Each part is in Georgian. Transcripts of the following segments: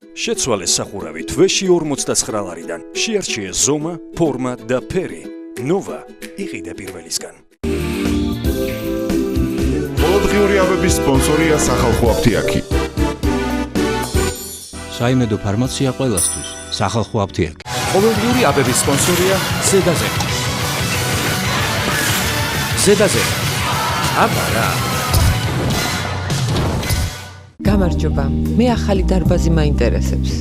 შეცვალეს სახურავი თვეში 49 ლარიდან. შეარჩიეს ზომა, ფორმა და ფერი. ნოვა იყიდე პირველისგან. ყოველდღიური აბების სპონსორია სახალხო აფთიაქი. საიმედო ფარმაცია ყველასთვის. სახალხო აფთიაქი. ყოველდღიური აბების სპონსორია ზედაზე. ზედაზე. აბარა. გამარჯობა, მე ახალი დარბაზი მაინტერესებს.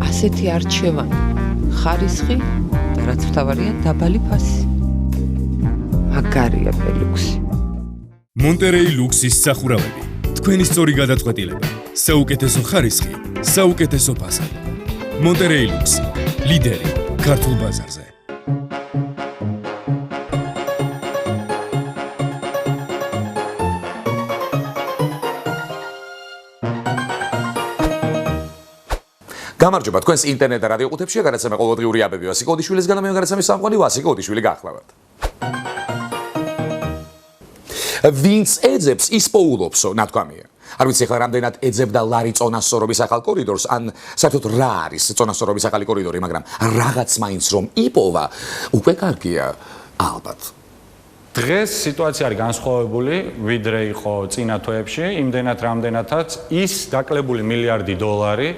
ასეთი არჩევანი, ხარისხი და რაც მთავარია დაბალი ფასი. მაგარია ბელუქსი. მონტერეი ლუქსის სახურავები. თქვენი სწორი გადაწყვეტილება. საუკეთესო ხარისხი, საუკეთესო ფასი. მონტერეი ლუქსი, ლიდერი ქართულ ბაზარზე. გამარჯობა, თქვენს ინტერნეტ და რადიო ყუთებშია გადაცემა ყოველდღიური აბები ვასი კოდიშვილისგან და მე გადაცემის სამყარო ვასი კოდიშვილი გახლავართ. ვინც ეძებს ის პოულობსო, ნათქვამია. არ ვიცი ახლა რამდენად ეძებდა ლარი წონასწორობის ახალ კორიდორს, ან საერთოდ რა არის წონასწორობის ახალი კორიდორი, მაგრამ რაღაც მაინც რომ იპოვა, უკვე კარგია, ალბათ. დღეს სიტუაცია არის განსხვავებული, ვიდრე იყო წინა თვეებში, იმდენად რამდენადაც ის დაკლებული მილიარდი დოლარი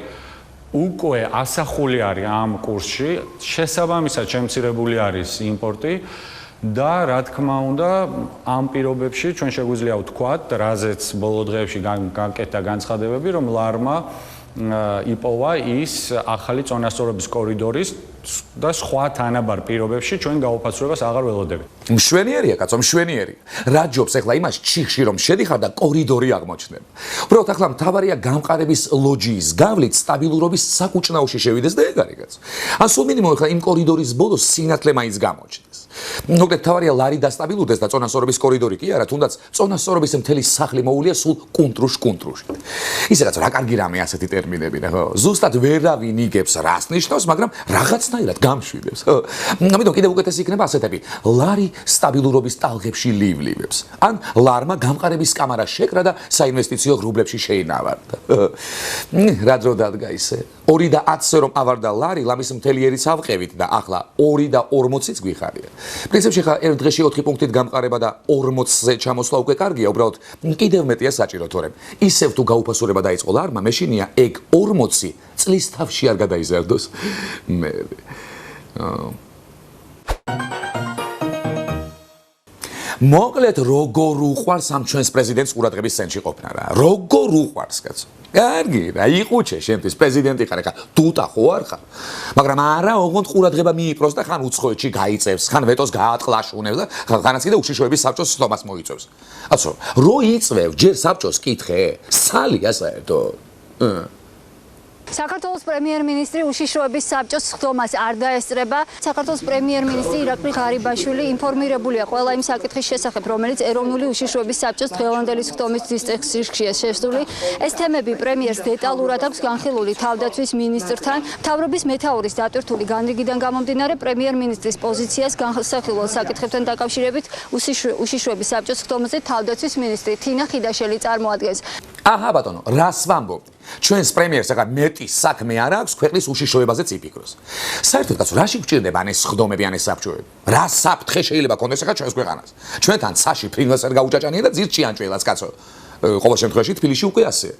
უკვე ასახული არის ამ კურსში, შესაბამისად შემცირებული არის იმპორტი და რა თქმა უნდა ამ პირობებში ჩვენ შეგვიძლია ვთქვათ, რაზეც ბოლო დღეებში გაკეთდა განცხადებები, რომ ლარმა იპოვა ის ახალი წონასწორობის კორიდორის და სხვა თანაბარ პირობებში ჩვენ გაუფასურებას აღარ ველოდებით. მშვენიერია, კაცო, მშვენიერი. რა ჯობს ახლა იმას ჩიხში რომ შედიხარ და კორიდორი აღმოჩნდება. უბრალოდ ახლა მთავარია გამყარების ლოჯიის გავლით სტაბილურობის საკუჭნაოში შევიდეს და ეგ არის, კაცო. ან სულ მინიმუმ ახლა იმ კორიდორის ბოლოს სინათლე მაინც გამოჩნდეს. მოკლედ მთავარია ლარი დასტაბილურდეს და წონასწორობის კორიდორი კი არა, თუნდაც წონასწორობის მთელი სახლი მოუვლია სულ კუნტრუშ-კუნტრუში. ისე კაცო, რა კარგი რამე ასეთი ტერმინები, ხო? ზუსტად ვერავინ იგებს რას ნიშნავს, მაგრამ რაღაცნაირად გამშვიდებს. ამიტომ კიდევ უკეთესი იქნება ასეთები. ლარი სტაბილურობის ტალღებში ლივლივებს. ან ლარმა გამყარების კამარა შეკრა და საინვესტიციო ღრუბლებში შეინავარდა. რა დრო დადგა ისე? 2 და 10-ზე რომ ავარდა ლარი, ლამის მთელი ერიც ავყევით და ახლა 2 და 40-იც გვიხარია. პრინციპში ხა ერთ დღეში 4 პუნქტით გამყარება და 40-ზე ჩამოსვლა უკვე კარგია, უბრალოდ კიდევ მეტია საჭირო, თორემ ისევ თუ გაუფასურება დაიწყო ლარმა, მეშინია ეგ 40 წლის თავში არ გადაიზარდოს. მე მოკლედ როგორ უყვარს ამ ჩვენს პრეზიდენტს ყურადღების ცენტრში ყოფნა რა. როგორ უყვარს, კაცო. კარგი რა, იყუჩე შენთვის პრეზიდენტი ხარ ხა, დუტა ხო არ ხარ? მაგრამ არა, ოღონდ ყურადღება მიიპყროს და ხან უცხოეთში გაიწევს, ხან ვეტოს გაატყლაშუნებს და ხანაც კიდე უშიშროების საბჭოს სხდომას მოიწევს. კაცო, რო იწევ, ჯერ საბჭოს კითხე, სალია საერთოდ. საქართველოს პრემიერ-მინისტრი უშიშროების საბჭოს სხდომას არ დაესწრება. საქართველოს პრემიერ-მინისტრი ირაკლი ღარიბაშვილი ინფორმირებულია ყველა იმ საკითხის შესახებ, რომელიც ეროვნული უშიშროების საბჭოს დღევანდელი სხდომის დისკუსიაშია შესული. ეს თემები პრემიერს დეტალურად აქვს განხილული თავდაცვის მინისტრთან. მთავრობის მეთაურის დატვირთული განრიგიდან გამომდინარე, პრემიერ-მინისტრის პოზიციას განსახილველ საკითხებთან დაკავშირებით უშიშროების საბჭოს სხდომაზე თავდაცვის მინისტრი თინა ხიდაშელი წარმოადგენს. აჰა ბატონო, რას ვამბობ? ჩვენს პრემიერს ახლა მეტი საქმე არ აქვს ქვეყნის უშიშროებაზეც იფიქროს. საერთოდ კაცო, რაში გვჭირდება ან ეს სხდომები, ან ეს საბჭოები? რა საფრთხე შეიძლება კონდეს ახლა ჩვენს ქვეყანას? ჩვენთან ცაში ფრინველს არ გაუჭაჭანია და ძირში ანჭველას, კაცო. ყოველ შემთხვევაში თბილისში უკვე ასეა.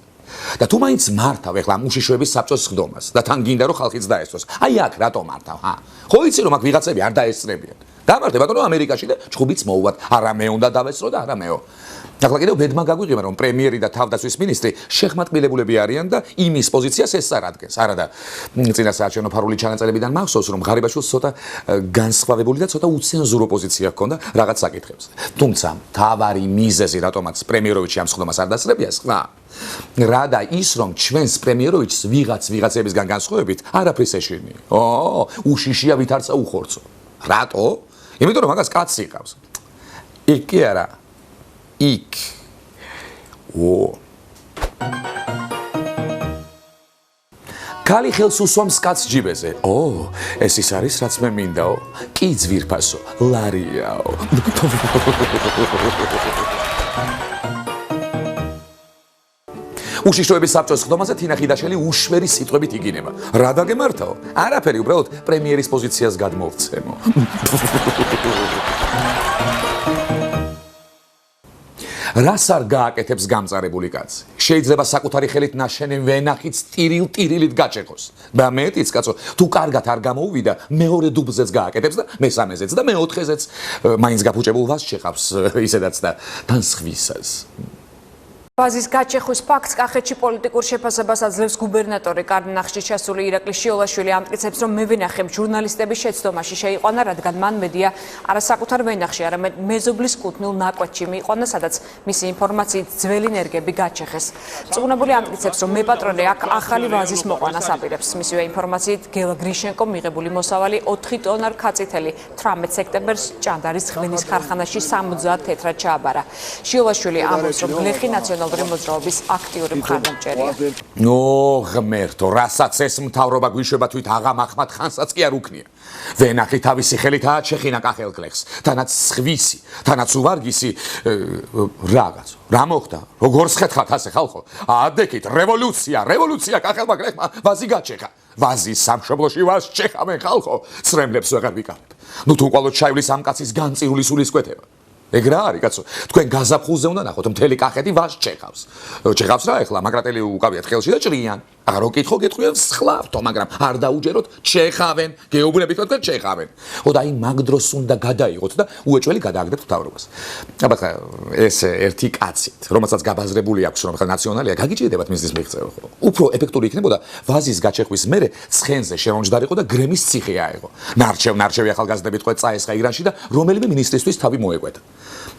და თუ მაინც მართავ ახლა ამ უშიშროების საბჭოს სხდომას და თან გინდა რომ ხალხიც დაესწროს. აი აქ რატომ მართავ, ჰა? ხო იცი რომ აქ ვიღაცები არ დაესწრებიან. დამართ ბატონო ამერიკაში და ჩხუბიც მოუვათ. არა მე უნდა დავესწრო და არა მეო. ახლა კიდევ ბედმა გაგვიღება რომ პრემიერი და თავდაცვის მინისტრი შეხმატყილებულები არიან და იმის პოზიციას ეს არ ადგენს. არა და წინა საარჩევნო ფარული ჩანაწერებიდან მახსოვს რომ ღარიბაშვილს ცოტა განსხვავებული და ცოტა უცენზურო პოზიცია ჰქონდა რაღაც საკითხებზე. თუმცა მთავარი მიზეზი რატომაც პრემიეროვიჩი ამ სხდომას არ დასწრებია, სხვა. რა და ის რომ ჩვენს პრემიეროვიჩს ვიღაცებისგან განსხვავებით არაფრის ეშინი. უშიშია ვით არცა უხორცო. რატო? იმიტომ რომ მაგას კაცი იყავს. იქ კი არა. იქ. ქალი ხელს უსვამს კაცს ჯიბეზე. ეს ის არის რაც მე მინდაო. კი ძვირფასო, ლარიაო. უშიშროების საბჭოს ხდომაზე თინა ხიდაშელი უშვერი სიტყვებით იგინება. რა დაგემართაო? არაფერი, უბრალოდ პრემიერის პოზიციას გადმოვცემო. რას არ გააკეთებს გამწარებული კაცი? შეიძლება საკუთარი ხელით ნაშენი ვენახიც ტირილ-ტირილით გაჭეხოს. და მეტიც, კაცო, თუ კარგად არ გამოუვიდა, მეორე დუბლზეც გააკეთებს და მესამეზეც და მეოთხეზეც მაინც გაფუჭებულ ვაზს შეყავს ისედაც და თან სხვისას. ვაზის გაჩეხვის ფაქტს კახეთში პოლიტიკურ შეფასებას აძლევს გუბერნატორი კარნახში ჩასული ირაკლი შიოლაშვილი ამტკიცებს, რომ მე ვენახემ ჟურნალისტების შეცდომაში შეიყვანა, რადგან მან მედია არა საკუთარ ვენახში, არამედ მეზობლის კუთვნილ ნაკვეთში მიიყვანა, სადაც მისი ინფორმაციით ძველი ნერგები გაჩეხეს. წუღუნებული ამტკიცებს, რომ მეპატრონე აქ ახალი ვაზის მოყვანას აპირებს. მისივე ინფორმაციით გელა გრიშენკომ მიღებული მოსავალი 4 ტონარ ქაწითელი 18 სექტემბერს ჭანდარის ღვინის ქარხანაში 70 თეთრად ჩააბარა. შიოლაშვილი ამბობს, რომ გლეხი ნაციონალ მოძრაობის აქტიური მხარდამჭერია. ღმერთო, რასაც ეს მთავრობა გვიშვება თვით აღამ ახმად ხანსაც კი არ უქნია. ვენახი თავისი ხელით ააჩეხინა კახელ გლეხს, თანაც სხვისი, თანაც უვარგისი რაღაცო. რა მოხდა? როგორ შეხეთ ასე ხალხო? ადექით, რევოლუცია კახელმა გლეხმა ვაზი გაჩეხა. ვაზის სამშობლოში ვაზს ჩეხავენ ხალხო, ცრემლებს ვეღარ ვიკავებ. ნუ თუ უყალოდ ჩაივლის ამ კაცის განწირული სულისკვეთება. ეგ რა არის კაცო? თქვენ გაზაფხულზე უნდა ნახოთ, მთელი კახეთი ვაზს ჩეხავს. ჩეხავს რა ეხლა, მაგრატელი უკავიათ ხელში და ჭრიან. აღარო კითხო გეტყვიან სხლავთო, მაგრამ არ დაუჯეროთ, ჩეხავენ, გეუბნებით თქვენ ჩეხავენ. ო და აი მაგ დროს უნდა გადაიღოთ და უეჭველი გადააგდებთ მთავრობას. აბა ხა ეს ერთი კაცით, რომელსაც გაბაზრებული აქვს, რომ ხა ნაციონალია, გაგიჭირდებათ მისთვის მიღწევა ხო? უფრო ეფექტური იქნებოდა ვაზის გაჩეხვის მერე ცხენზე შემომჯდარიყო და გრემის ციხე აეღო. ნარჩევი ახალგაზრდები თქვენ წაესხა ირანში და რომელიმე მინისტრისთვის თავი მოეკვეთა.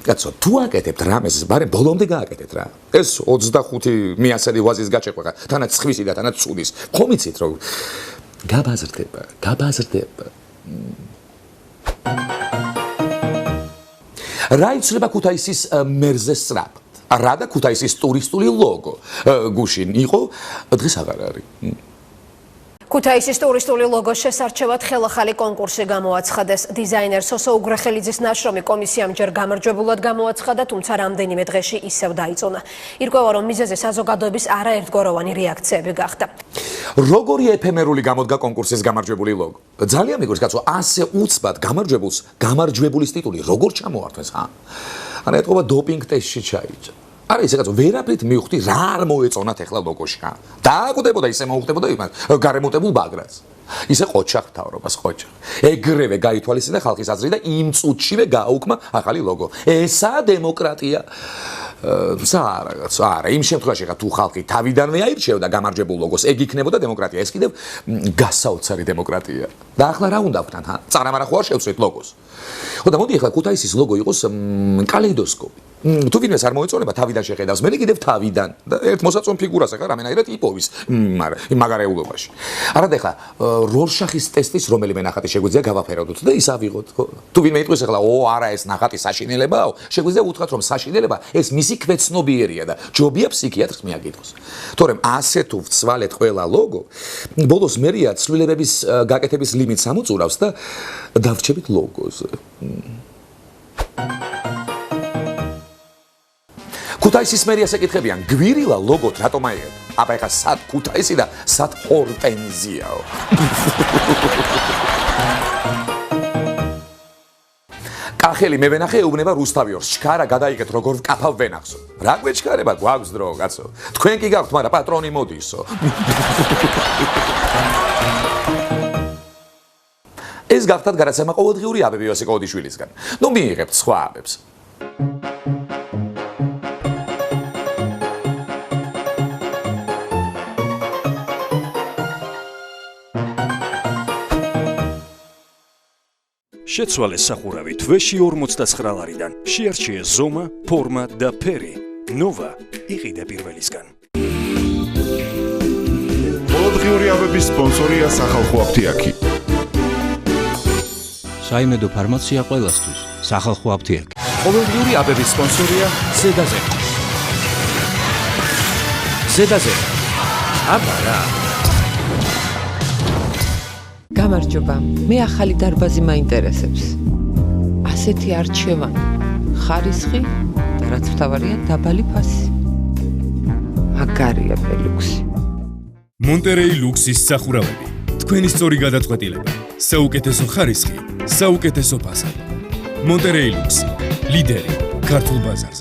კაცო, თუ აკეთებთ რამეს, ბარემ ბოლომდე გააკეთეთ რა. ეს 25 მიასელი ვაზის გაჩეხვა, თანაც სხვისი და თანაც ცუდის. ხომ იცით რომ გაბაზრდება. რა იცლება ქუთაისის მერზე სწრაფად? რა და ქუთაისის ტურისტული ლოგო? გუშინ იყო, დღეს აღარ არის. ქუთაისის ტურისტული ლოგოს შესარჩევად ხელახალი კონკურსი გამოაცხადეს. დიზაინერ სოსო უგრეხელიძის ნაშრომი კომისიამ ჯერ გამარჯვებულად გამოაცხადა, თუმცა რამდენიმე დღეში ისევ დაიწუნა. ირკვევა, რომ მიზეზი საზოგადოების არაერთგვაროვანი რეაქციები გახდა. როგორი ეფემერული გამოდგა კონკურსის გამარჯვებული ლოგო? ძალიან მეგობრს კაცო, ასე უცბად გამარჯვებულს გამარჯვებულის ტიტული როგორ ჩამოართვეს, ჰა? ანუ ეთქობა დოპინგ ტესტში ჩაიჭრა. არა ისე კაცო, ვერაფრით მივხვდი რა არ მოეწონათ ეხლა ლოგოში. დააკვდებოდა ისე მოუხდებოდა იმას გარემონტებულ ბაგრას. ისე ყოჩახ მთავრობას ყოჩახ. ეგრევე გაითვალისწინა ხალხის აზრი და იმ წუთშივე გააუქმა ახალი ლოგო. ესაა დემოკრატია. არა, იმ შემთხვევაში ხა თუ ხალხი თავიდანვე აირჩევდა გამარჯვებულ ლოგოს, ეგ იქნებოდა დემოკრატია. ეს კიდევ გასაოცარი დემოკრატია. და ახლა რა უნდა ვქნათ, ჰა? წარამარა ხო არ შევწვით ლოგოს. ხო და მოდი ახლა ქუთაისის ლოგო იყოს კალეიდოსკოპი. თუ ვინმეს არ მოეწონება თავიდან შეხედავს, მე კიდევ თავიდან და ერთ მოსაწონ ფიგურას ახლა რამენაირად იპოვის მაგარეულობაში. არა და ახლა რორშახის ტესტის რომელიმე ნახატი შეგვიძლია გავაფეროდოთ და ის ავიღოთ, ხო? თუ ვინმე იტყვის ახლა, არა ეს ნახატი საშინელებაა, შეგვიძლია უთხრათ რომ საშინელება ეს მისი ქვეცნობიერია და ჯობია ფსიქიატრს მიაკითხოს. თორემ ასე თუ ვცვალეთ ყველა ლოგო, ბოლოს მერია ცვლილებების გაკეთების ლიმიტს ამოწურავს და დავრჩებით ლოგოზე. ქუთაისის მერიას ეკითხებიან, გვირილა ლოგოთ რატომ აიღეთ? აბა ეხა სად ქუთაისი და სად ჰორტენზიაო? კახელი მე ვენახე ეუბნება რუსთავიორს, ჩქარა გადაიგეთ როგორ ვკაფავ ვენახსო. რა გვეჩქარება გვაქვს დრო, კაცო. თქვენ კი გაქვთ, მაგრამ პატრონი მოდისო. ეს გახდათ გადაცემა ყოველდღიური აბები იოსი კოდიშვილისგან. ნუ მიიღებთ სხვა აბებს. შეცვალეს სახურავი თვეში 49 ლარიდან. შეარჩიეს ზომა, ფორმა და ფერი. ნოვა იყიდე პირველისგან. ყოველდღიური აბების სპონსორია სახალხო აფთიაქი. საიმედო ფარმაცია ყველასთვის. სახალხო აფთიაქი. ყოველდღიური აბების სპონსორია ზედაზე. ზედაზე. აბა რა. გამარჯობა, მე ახალი დარბაზი მაინტერესებს. ასეთი არჩევანი, ხარისხი და რაც მთავარია დაბალი ფასი. მაგარია ფელუქსი. მონტერეი ლუქსის სახურავები. თქვენი სწორი გადაწყვეტილება. საუკეთესო ხარისხი, საუკეთესო ფასადი. მონტერეი ლუქს. ლიდერი ქართულ ბაზარზე.